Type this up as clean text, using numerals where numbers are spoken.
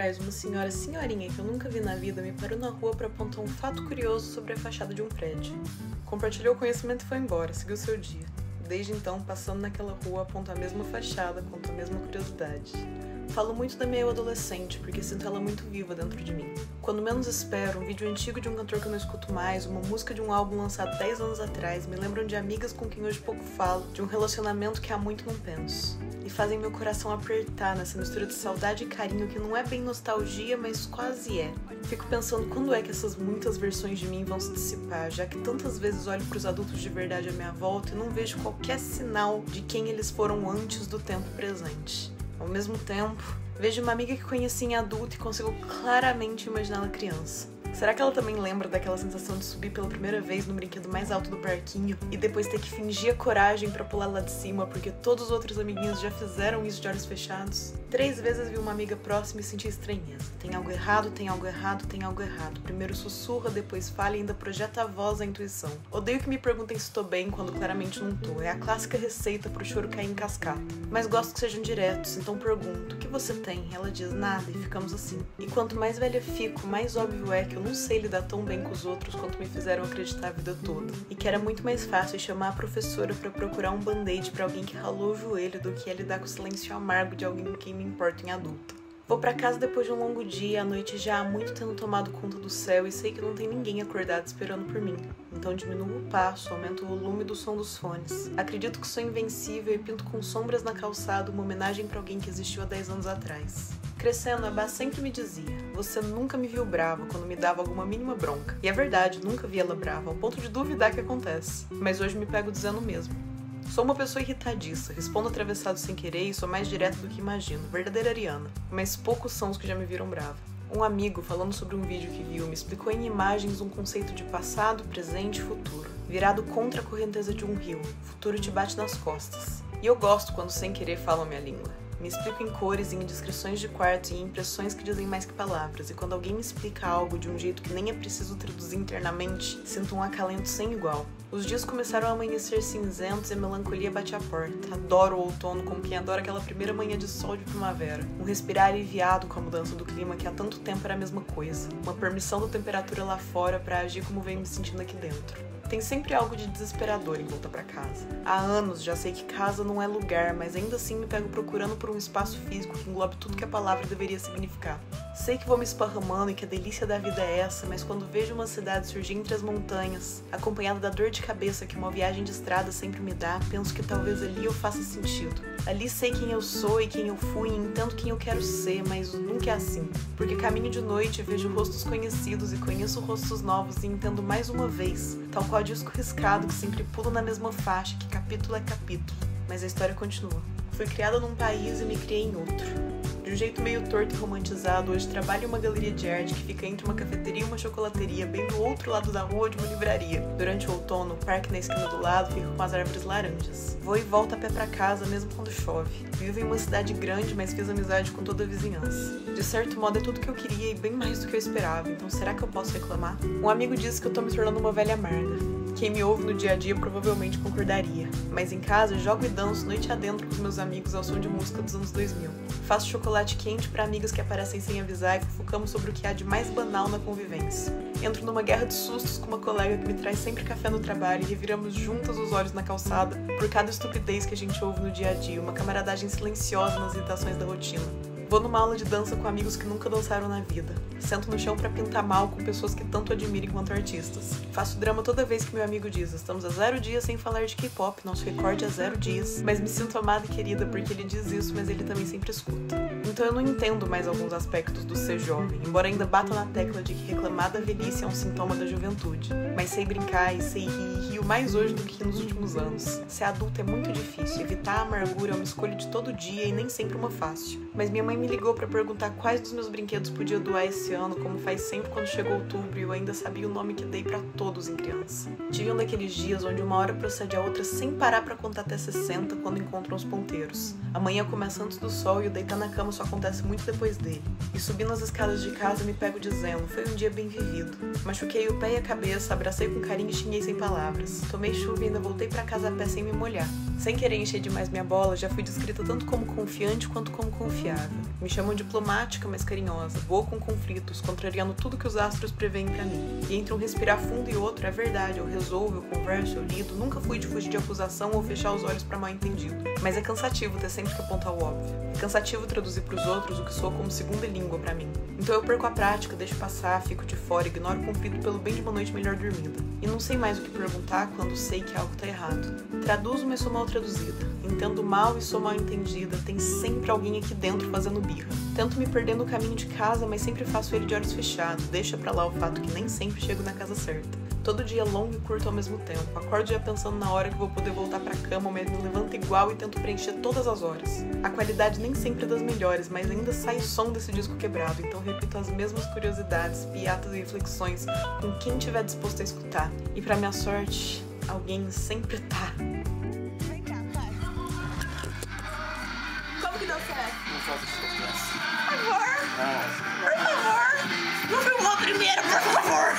atrás, uma senhorinha que eu nunca vi na vida me parou na rua para apontar um fato curioso sobre a fachada de um prédio. Compartilhou o conhecimento e foi embora, seguiu seu dia. Desde então, passando naquela rua, aponto a mesma fachada, conto a mesma curiosidade. Falo muito da minha eu adolescente, porque sinto ela muito viva dentro de mim. Quando menos espero, um vídeo antigo de um cantor que eu não escuto mais, uma música de um álbum lançado 10 anos atrás, me lembram de amigas com quem hoje pouco falo, de um relacionamento que há muito não penso. E fazem meu coração apertar nessa mistura de saudade e carinho que não é bem nostalgia, mas quase é. Fico pensando quando é que essas muitas versões de mim vão se dissipar, já que tantas vezes olho para os adultos de verdade à minha volta e não vejo qualquer sinal de quem eles foram antes do tempo presente. Ao mesmo tempo, vejo uma amiga que conheci em adulto e consigo claramente imaginá-la criança. Será que ela também lembra daquela sensação de subir pela primeira vez no brinquedo mais alto do parquinho e depois ter que fingir a coragem pra pular lá de cima porque todos os outros amiguinhos já fizeram isso de olhos fechados? 3 vezes vi uma amiga próxima e senti estranheza. Tem algo errado, tem algo errado, tem algo errado. Primeiro sussurra, depois fala e ainda projeta a voz, a intuição. Odeio que me perguntem se estou bem quando claramente não tô. É a clássica receita pro choro cair em cascata. Mas gosto que sejam diretos, então pergunto, o que você tem? Ela diz nada e ficamos assim. E quanto mais velha fico, mais óbvio é que eu não sei lidar tão bem com os outros quanto me fizeram acreditar a vida toda. E que era muito mais fácil chamar a professora pra procurar um band-aid pra alguém que ralou o joelho do que é lidar com o silêncio amargo de alguém com quem me importo em adulta. Vou pra casa depois de um longo dia, a noite já há muito tendo tomado conta do céu e sei que não tem ninguém acordado esperando por mim. Então diminuo o passo, aumento o volume do som dos fones. Acredito que sou invencível e pinto com sombras na calçada uma homenagem pra alguém que existiu há 10 anos atrás. Crescendo, a Bá sempre me dizia, você nunca me viu brava quando me dava alguma mínima bronca. E é verdade, nunca vi ela brava, ao ponto de duvidar que acontece. Mas hoje me pego dizendo o mesmo. Sou uma pessoa irritadiça, respondo atravessado sem querer e sou mais direta do que imagino, verdadeira Ariana. Mas poucos são os que já me viram brava. Um amigo, falando sobre um vídeo que viu, me explicou em imagens um conceito de passado, presente e futuro. Virado contra a correnteza de um rio, o futuro te bate nas costas. E eu gosto quando sem querer falam minha língua. Me explico em cores, em descrições de quartos e em impressões que dizem mais que palavras. E quando alguém me explica algo de um jeito que nem é preciso traduzir internamente, sinto um acalento sem igual. Os dias começaram a amanhecer cinzentos e a melancolia bate à porta. Adoro o outono como quem adora aquela primeira manhã de sol de primavera. Um respirar aliviado com a mudança do clima que há tanto tempo era a mesma coisa. Uma permissão da temperatura lá fora para agir como venho me sentindo aqui dentro. Tem sempre algo de desesperador em volta pra casa. Há anos já sei que casa não é lugar, mas ainda assim me pego procurando por um espaço físico que englobe tudo que a palavra deveria significar. Sei que vou me esparramando e que a delícia da vida é essa, mas quando vejo uma cidade surgir entre as montanhas, acompanhada da dor de cabeça que uma viagem de estrada sempre me dá, penso que talvez ali eu faça sentido. Ali sei quem eu sou e quem eu fui e entendo quem eu quero ser, mas nunca é assim. Porque caminho de noite, vejo rostos conhecidos e conheço rostos novos e entendo mais uma vez, tal qual disco riscado que sempre pula na mesma faixa, que capítulo é capítulo. Mas a história continua. Fui criada num país e me criei em outro. De um jeito meio torto e romantizado, hoje trabalho em uma galeria de arte que fica entre uma cafeteria e uma chocolateria, bem do outro lado da rua de uma livraria. Durante o outono, o parque na esquina do lado fica com as árvores laranjas. Vou e volto a pé pra casa, mesmo quando chove. Vivo em uma cidade grande, mas fiz amizade com toda a vizinhança. De certo modo, é tudo que eu queria e bem mais do que eu esperava, então será que eu posso reclamar? Um amigo disse que eu tô me tornando uma velha amarga. Quem me ouve no dia a dia provavelmente concordaria. Mas em casa, jogo e danço noite adentro com os meus amigos ao som de música dos anos 2000. Faço chocolate quente para amigas que aparecem sem avisar e fofocamos sobre o que há de mais banal na convivência. Entro numa guerra de sustos com uma colega que me traz sempre café no trabalho e reviramos juntas os olhos na calçada por cada estupidez que a gente ouve no dia a dia, uma camaradagem silenciosa nas irritações da rotina. Vou numa aula de dança com amigos que nunca dançaram na vida. Sento no chão pra pintar mal com pessoas que tanto admiro enquanto artistas. Faço drama toda vez que meu amigo diz, estamos a 0 dias sem falar de K-pop, nosso recorde é 0 dias. Mas me sinto amada e querida porque ele diz isso, mas ele também sempre escuta. Então eu não entendo mais alguns aspectos do ser jovem, embora ainda bata na tecla de que reclamar da velhice é um sintoma da juventude. Mas sei brincar e sei rir, e rio mais hoje do que nos últimos anos. Ser adulto é muito difícil, evitar a amargura é uma escolha de todo dia e nem sempre uma fácil. Mas minha mãe me ligou pra perguntar quais dos meus brinquedos podia doar esse ano, como faz sempre quando chegou outubro e eu ainda sabia o nome que dei pra todos em criança. Tive um daqueles dias onde uma hora procede a outra sem parar pra contar até 60 quando encontram os ponteiros. A manhã começa antes do sol e o deitar na cama só acontece muito depois dele. E subindo as escadas de casa me pego dizendo, foi um dia bem vivido. Machuquei o pé e a cabeça, abracei com carinho e xinguei sem palavras. Tomei chuva e ainda voltei pra casa a pé sem me molhar. Sem querer encher demais minha bola, já fui descrita tanto como confiante quanto como confiável. Me chamam diplomática, mas carinhosa, boa com conflitos, contrariando tudo que os astros preveem pra mim. E entre um respirar fundo e outro, é verdade, eu resolvo, eu converso, eu lido, nunca fui de fugir de acusação ou fechar os olhos pra mal entendido. Mas é cansativo ter sempre que apontar o óbvio. É cansativo traduzir pros outros o que soa como segunda língua pra mim. Então eu perco a prática, deixo passar, fico de fora, ignoro o conflito pelo bem de uma noite melhor dormida. E não sei mais o que perguntar quando sei que algo tá errado. Traduzo, mas sou mal traduzida. Entendo mal e sou mal entendida. Tem sempre alguém aqui dentro fazendo birra. Tento me perder no caminho de casa, mas sempre faço ele de olhos fechados. Deixa pra lá o fato que nem sempre chego na casa certa. Todo dia é longo e curto ao mesmo tempo. Acordo já pensando na hora que vou poder voltar pra cama, mas me levanto igual e tento preencher todas as horas. A qualidade nem sempre é das melhores, mas ainda sai som desse disco quebrado, então repito as mesmas curiosidades, piadas e reflexões com quem tiver disposto a escutar. E pra minha sorte, alguém sempre tá. Vem cá, vai. Como que deu certo? Não faço isso. Por favor! Por favor! Não filmou primeiro, por favor!